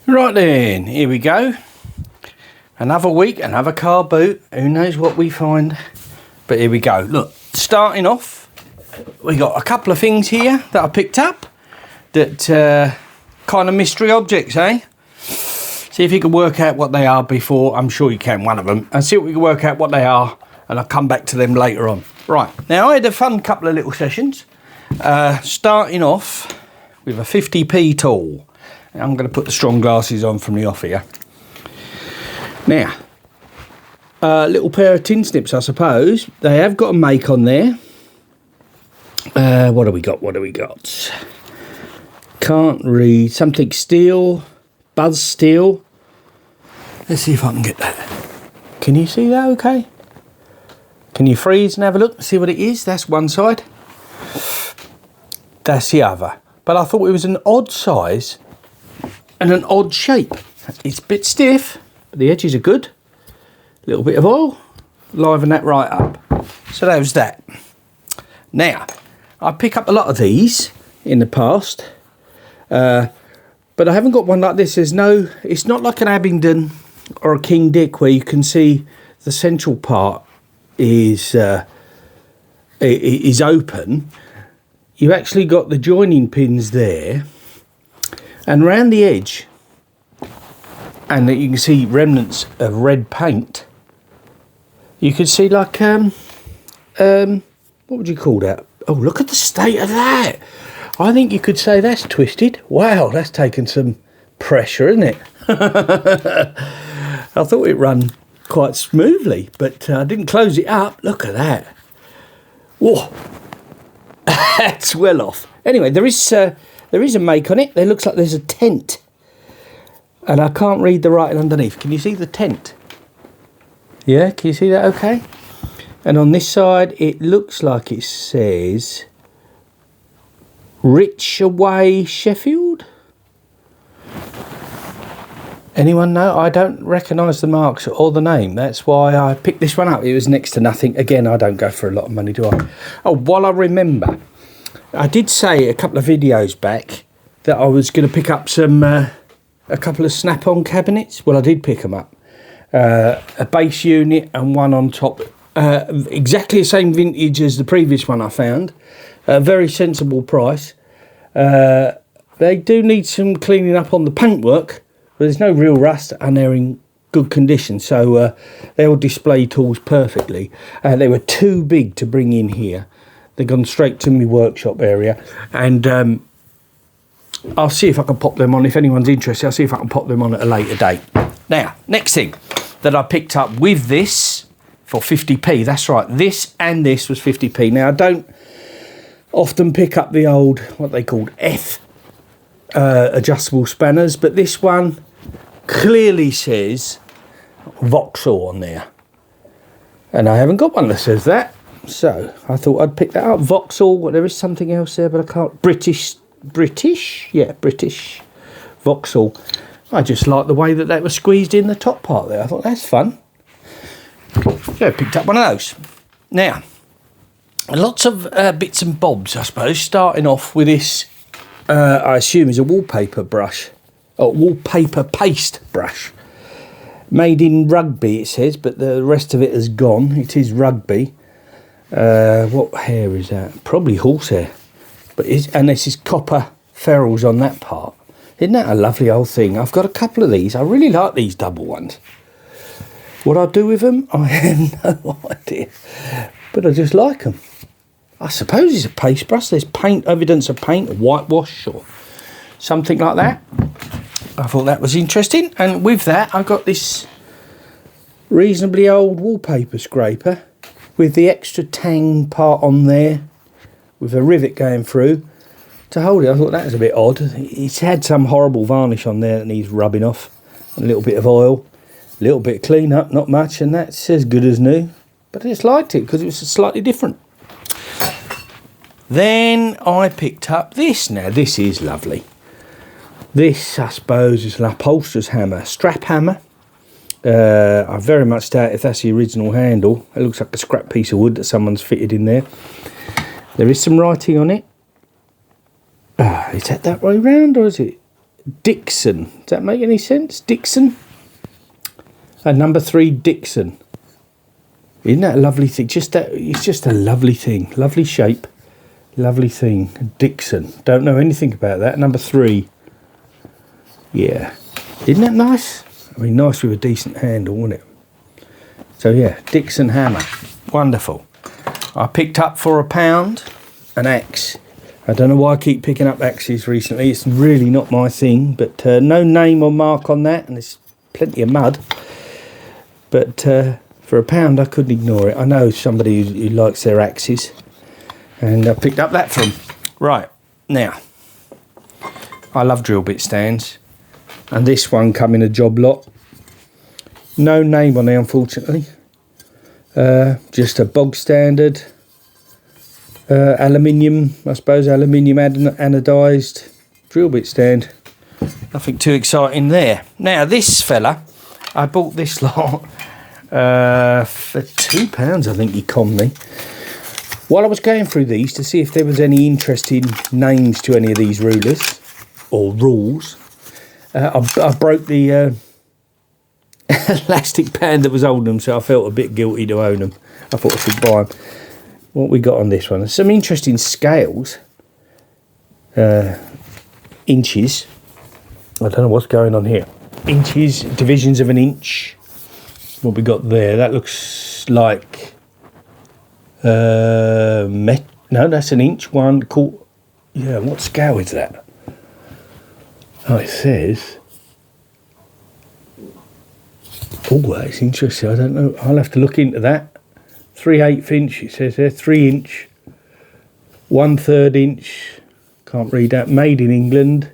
Right then, here we go. Another week, another car boot. Who knows what we find? But here we go. Look, starting off, we got a couple of things here that I picked up that kind of mystery objects, eh? See if you can work out what they are before. I'm sure you can, one of them. And see if we can work out what they are, and I'll come back to them later on. Right, now I had a fun couple of little sessions. Starting off with a 50p tool. I'm going to put the strong glasses on from the off here. Now, a little pair of tin snips, I suppose. They have got a make on there. What do we got? What do we got? Can't read. Something steel. Buzz steel. Let's see if I can get that. Can you see that okay? Can you freeze and have a look? See what it is? That's one side. That's the other. But I thought it was an odd size and an odd shape. It's a bit stiff, but the edges are good. A little bit of oil, liven that right up. So that was that. Now, I pick up a lot of these in the past, but I haven't got one like this. There's no, it's not like an Abingdon or a King Dick where you can see the central part is open. You've actually got the joining pins there, and round the edge, and you can see remnants of red paint. You can see like what would you call that? Oh, look at the state of that. I think you could say that's twisted. Wow, that's taken some pressure, isn't it? I thought it ran quite smoothly, but I didn't close it up. Look at that. Whoa. That's well off. Anyway, there is a make on it. There looks like there's a tent, and I can't read the writing underneath. Can you see the tent? Yeah, can you see that okay? And on this side, it looks like it says Rich Away Sheffield. Anyone know? I don't recognise the marks or the name. That's why I picked this one up. It was next to nothing. Again, I don't go for a lot of money, do I? Oh, while I remember, I did say a couple of videos back that I was going to pick up some a couple of snap-on cabinets. Well, I did pick them up. A base unit and one on top. Exactly the same vintage as the previous one I found. A very sensible price. They do need some cleaning up on the paintwork, but there's no real rust and they're in good condition. So they all display tools perfectly. They were too big to bring in here. They've gone straight to my workshop area, and I'll see if I can pop them on. If anyone's interested, I'll see if I can pop them on at a later date. Now, next thing that I picked up with this for 50p. That's right, this and this was 50p. Now, I don't often pick up the old, what they called F adjustable spanners, but this one clearly says Vauxhall on there. And I haven't got one that says that. So I thought I'd pick that up. Vauxhall, there is something else there, but I can't. British? Yeah, British. Vauxhall. I just like the way that that was squeezed in the top part there. I thought that's fun. So I picked up one of those. Now, lots of bits and bobs, I suppose, starting off with this, I assume is a wallpaper brush. Or wallpaper paste brush. Made in Rugby, it says, but the rest of it has gone. It is Rugby. What hair is that? Probably horsehair. But and this is copper ferrules on that part. Isn't that a lovely old thing? I've got a couple of these. I really like these double ones. What I do with them, I have no idea. But I just like them. I suppose it's a paste brush. There's paint, evidence of paint, whitewash or something like that. I thought that was interesting. And with that, I got this reasonably old wallpaper scraper with the extra tang part on there with a rivet going through to hold it. I thought that was a bit odd. It's had some horrible varnish on there that needs rubbing off. A little bit of oil, a little bit of clean up, not much, and that's as good as new. But I just liked it because it was slightly different. Then I picked up this. Now this is lovely. This, I suppose, is an upholsterer's hammer, strap hammer. I very much doubt if that's the original handle. It looks like a scrap piece of wood that someone's fitted in there. There is some writing on it. Is that way round, or is it? Dixon. Does that make any sense? Dixon? Number 3 Dixon. Isn't that a lovely thing? It's just a lovely thing. Lovely shape. Lovely thing. Dixon. Don't know anything about that. Number 3. Yeah. Isn't that nice? I mean, nice with a decent handle, wouldn't it? So yeah, Dixon hammer. Wonderful. I picked up for £1 an axe. I don't know why I keep picking up axes recently. It's really not my thing, but no name or mark on that, and there's plenty of mud. But for £1 I couldn't ignore it. I know somebody who likes their axes, and I picked up that from. Right, now, I love drill bit stands, and this one come in a job lot. No name on it, unfortunately. Just a bog standard aluminium, I suppose, aluminium anodised drill bit stand. Nothing too exciting there. Now this fella, I bought this lot for £2, I think he conned me. While I was going through these to see if there was any interesting names to any of these rulers or rules, I broke the elastic band that was holding them, so I felt a bit guilty to own them. I thought I should buy them. What we got on this one? There's some interesting scales. Inches. I don't know what's going on here. Inches, divisions of an inch. What we got there? That looks like no, that's an inch. 1/4. Yeah, what scale is that? Oh, it says. Oh, that's interesting. I don't know. I'll have to look into that. 3/8 inch, it says there. 3 inch. 1/3 inch. Can't read that. Made in England.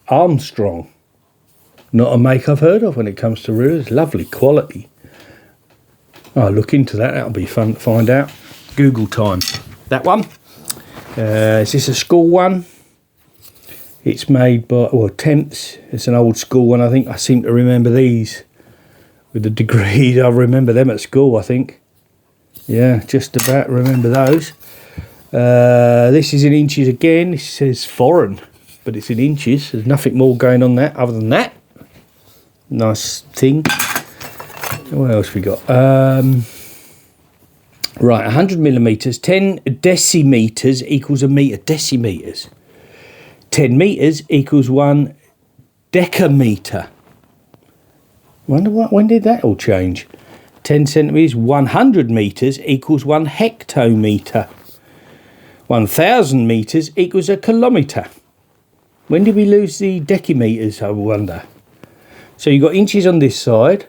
Armstrong. Not a make I've heard of when it comes to rulers. Lovely quality. I'll look into that. That'll be fun to find out. Google time. That one. Is this a school one? It's made by, well, Temps. It's an old school one, I think. I seem to remember these with the degrees. I remember them at school, I think. Yeah, just about remember those. This is in inches again. This says foreign, but it's in inches. There's nothing more going on that other than that. Nice thing. What else we got? Right, 100 millimeters. 10 decimeters equals a meter. Decimeters. 10 meters equals 1 decameter. Wonder when did that all change? 10 centimetres, 100 metres equals 1 hectometre. 1,000 metres equals a kilometre. When did we lose the decimeters, I wonder? So you've got inches on this side,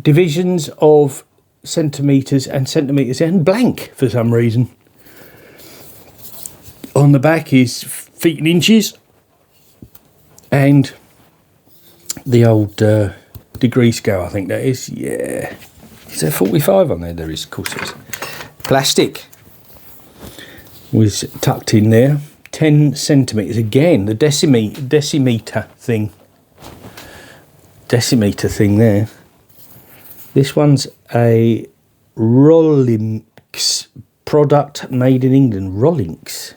divisions of centimetres and blank for some reason. On the back is feet and inches, and the old degree scale, I think that is. Yeah. Is there 45 on there? There is, of course there is. Plastic was tucked in there. 10 centimetres. Again, the decimeter thing. Decimeter thing there. This one's a Rolinx product made in England. Rolinx.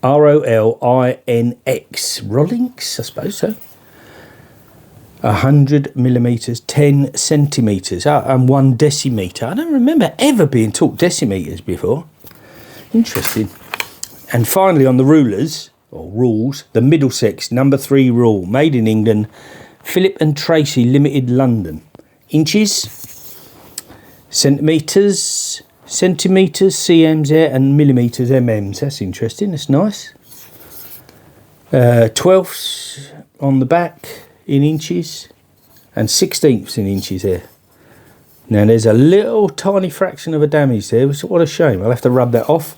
Rolinx. Rolinx, I suppose so. 100 millimetres, 10 centimetres, and 1 decimetre. I don't remember ever being taught decimetres before. Interesting. And finally on the rulers, or rules, the Middlesex number 3 rule, made in England, Philip and Tracy Limited, London. Inches, centimetres, cms, and millimetres, mms. That's interesting, that's nice. 12ths on the back in inches, and 16ths in inches there. Now there's a little tiny fraction of a damage there, which, what a shame. I'll have to rub that off.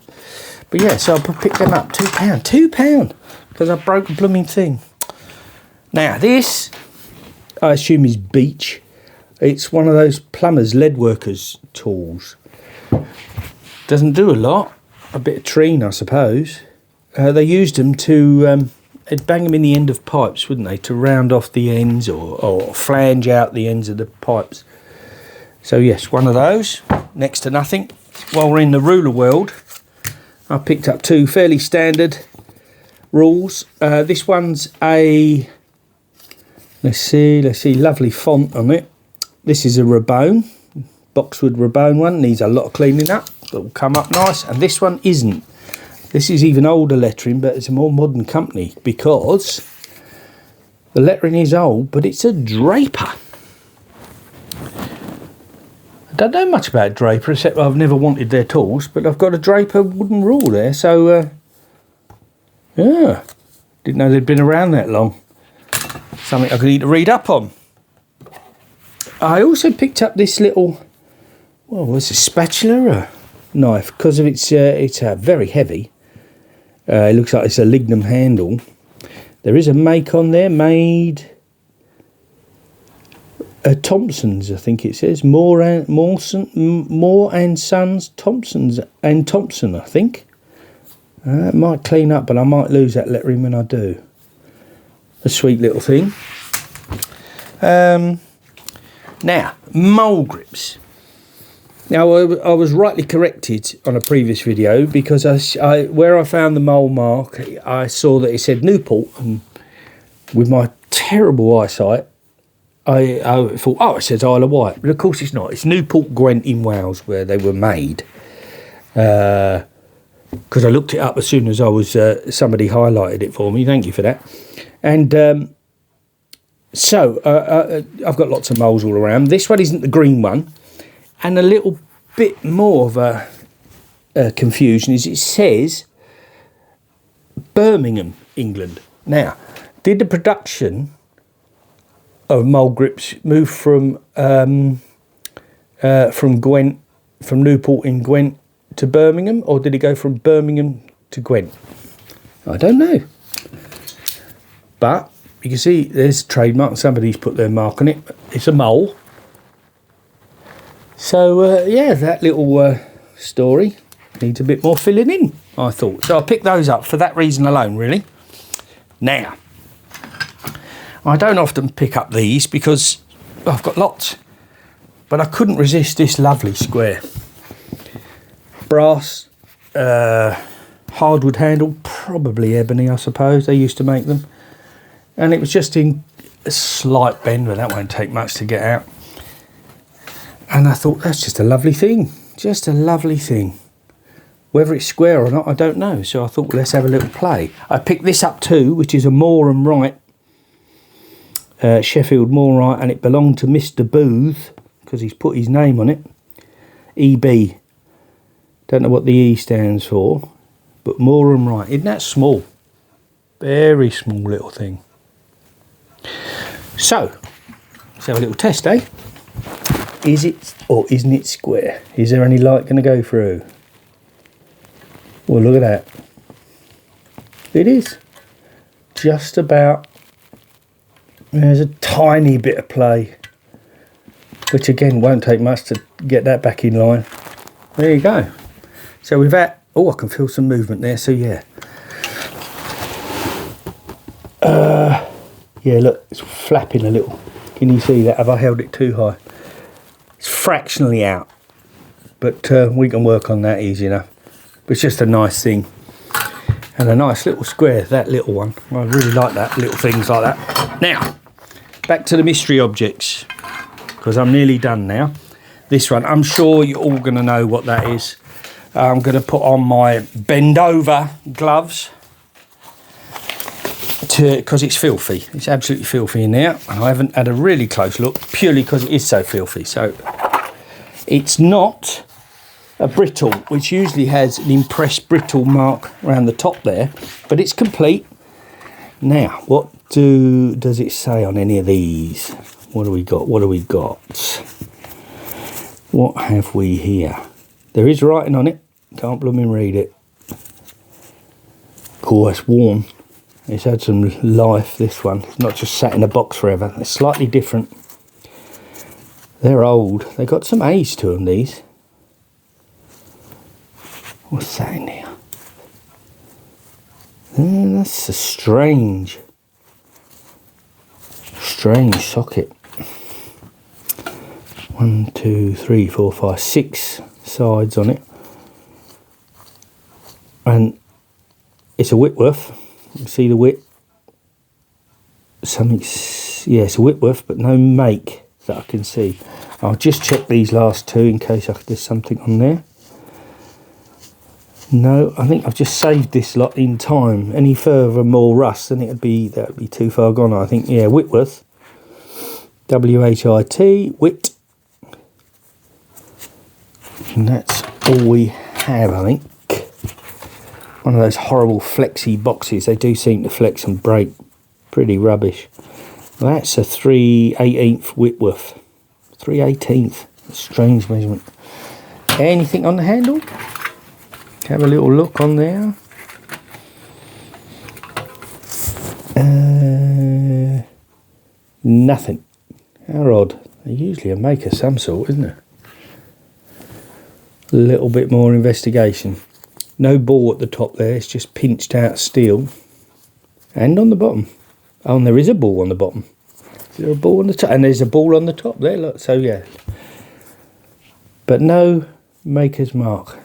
But yeah, so I'll pick them up. £2, because I broke a blooming thing. Now this, I assume, is beech. It's one of those plumbers, lead workers tools. Doesn't do a lot. A bit of treen, I suppose. They used them to they'd bang them in the end of pipes, wouldn't they, to round off the ends or flange out the ends of the pipes. So yes, one of those, next to nothing. While we're in the ruler world, I picked up 2 fairly standard rules. This one's a, let's see, lovely font on it. This is a Rabone, boxwood Rabone one. Needs a lot of cleaning up, but will come up nice. And this one isn't. This is even older lettering, but it's a more modern company because the lettering is old, but it's a Draper. I don't know much about Draper, except I've never wanted their tools, but I've got a Draper wooden rule there, so yeah, didn't know they'd been around that long. Something I could need to read up on. I also picked up this little, well, was it a spatula or a knife? Because of it's very heavy. It looks like it's a lignum handle. There is a make on there, made Thompson's, I think it says. Moore and Sons, Thompson's and Thompson, I think. It might clean up, but I might lose that lettering when I do. A sweet little thing. Now, mole grips. Now, I was rightly corrected on a previous video because where I found the mole mark, I saw that it said Newport, and with my terrible eyesight, I thought, oh, it says Isle of Wight, but of course it's not. It's Newport Gwent in Wales where they were made. Because I looked it up as soon as I was somebody highlighted it for me. Thank you for that. And so I've got lots of moles all around. This one isn't the green one. And a little bit more of a confusion is it says Birmingham, England. Now, did the production of mole grips move from Gwent, from Newport in Gwent to Birmingham, or did it go from Birmingham to Gwent? I don't know. But you can see there's a trademark. Somebody's put their mark on it. It's a mole. So, yeah, that little story needs a bit more filling in, I thought. So I picked those up for that reason alone, really. Now, I don't often pick up these because I've got lots. But I couldn't resist this lovely square. Brass, hardwood handle, probably ebony, I suppose. They used to make them. And it was just in a slight bend, but that won't take much to get out. And I thought, that's just a lovely thing. Just a lovely thing. Whether it's square or not, I don't know. So I thought, let's have a little play. I picked this up too, which is a Moore and Wright. Sheffield Moore Wright, and it belonged to Mr. Booth, because he's put his name on it. EB. Don't know what the E stands for. But Moore and Wright. Isn't that small? Very small little thing. So, let's have a little test, eh? Is it or isn't it square? Is there any light going to go through? Well, look at that. It is. Just about. There's a tiny bit of play. Which again, won't take much to get that back in line. There you go. So with that, oh, I can feel some movement there, so yeah. Yeah, look, it's flapping a little. Can you see that? Have I held it too high? It's fractionally out, but we can work on that easy enough. But it's just a nice thing, and a nice little square, that little one. I really like that, little things like that. Now, back to the mystery objects, because I'm nearly done now. This one, I'm sure you're all going to know what that is. I'm going to put on my bend over gloves, because it's filthy. It's absolutely filthy in there, and I haven't had a really close look purely because it is so filthy. So it's not a brittle, which usually has an impressed brittle mark around the top there, but it's complete. Now, what does it say on any of these? What do we got? What have we here? There is writing on it. Can't blooming read it. Oh, it's worn. It's had some life, this one. It's not just sat in a box forever. It's slightly different. They're old. They got some age to them, these. What's that in here? That's a strange socket. 1, 2, 3, 4, 5, 6 sides on it. And it's a Whitworth. You see the width? Something, yeah, it's a Whitworth, but no make that I can see. I'll just check these last two in case there's something on there. No, I think I've just saved this lot in time. Any further more rust, then that would be too far gone. I think, yeah, Whitworth, W-H-I-T, Whit, and that's all we have, I think. One of those horrible flexy boxes. They do seem to flex and break. Pretty rubbish. That's a 3/18 Whitworth. 3/18. Strange measurement. Anything on the handle? Have a little look on there. Nothing. How odd. They're usually a make of some sort, isn't it? A little bit more investigation. No ball at the top there. It's just pinched out steel. And on the bottom. Oh, and there is a ball on the bottom. Is there a ball on the top? And there's a ball on the top there, look. So, yeah. But no maker's mark.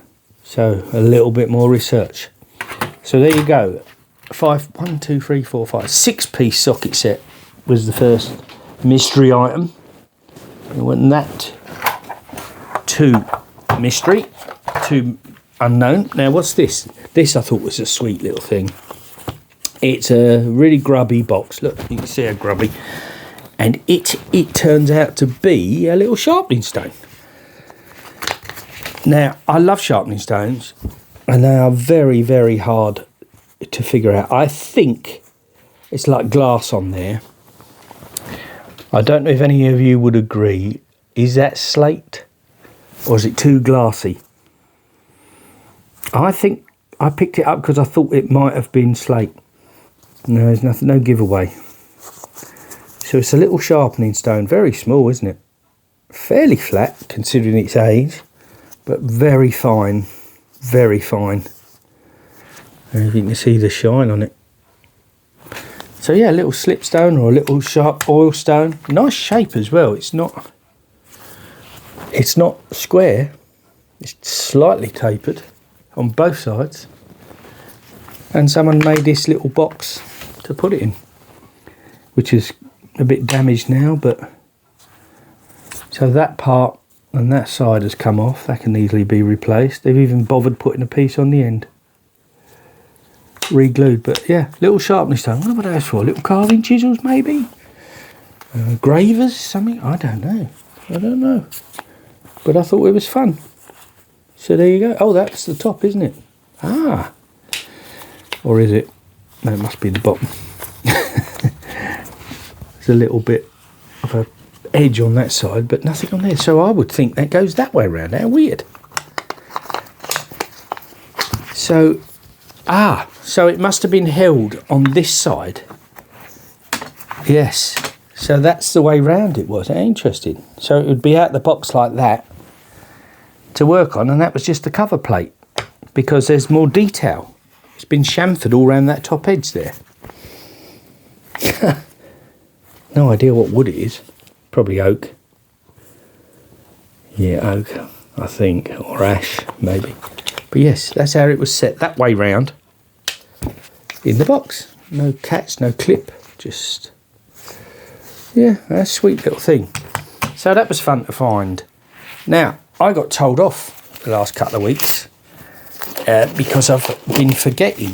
So, a little bit more research. So, there you go. 1, 2, 3, 4, 5. 6-piece socket set was the first mystery item. It wasn't that too mystery, too unknown. Now, what's this? This I thought was a sweet little thing. It's a really grubby box. Look, you can see how grubby. And it turns out to be a little sharpening stone. Now, I love sharpening stones, and they are very, very hard to figure out. I think it's like glass on there. I don't know if any of you would agree. Is that slate, or is it too glassy? I think I picked it up because I thought it might have been slate. No, there's nothing, no giveaway. So it's a little sharpening stone, very small, isn't it? Fairly flat, considering its age, but very fine, very fine. And you can see the shine on it. So yeah, a little slipstone or a little sharp oil stone. Nice shape as well. It's not square. It's slightly tapered on both sides. And someone made this little box to put it in, which is a bit damaged now, but so that part and that side has come off. That can easily be replaced. They've even bothered putting a piece on the end, re-glued. But yeah, little sharpening stone. What are those for? Little carving chisels, maybe? Gravers, something? I don't know. But I thought it was fun. So there you go. Oh, that's the top, isn't it? Ah. Or is it? No, it must be the bottom. There's a little bit of a edge on that side, but nothing on there. So I would think that goes that way around. How weird. So, so it must have been held on this side. Yes. So that's the way round it was. Interesting. So it would be out the box like that to work on, and that was just the cover plate because there's more detail. It's been chamfered all around that top edge there. No idea what wood it is. Probably oak. Yeah, oak, I think, or ash, maybe. But yes, that's how it was set, that way round in the box. No catch, no clip, just, yeah, that's a sweet little thing. So that was fun to find. Now, I got told off the last couple of weeks because I've been forgetting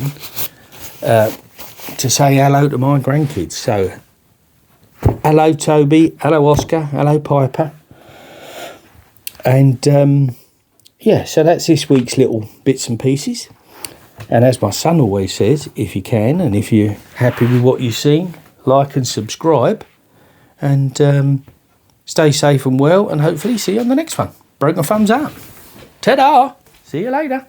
to say hello to my grandkids. So, hello Toby, hello Oscar, hello Piper. And yeah, so that's this week's little bits and pieces. And as my son always says, if you can, and if you're happy with what you've seen, like and subscribe. And stay safe and well, and hopefully see you on the next one. Broken thumbs up. Ta-da! See you later.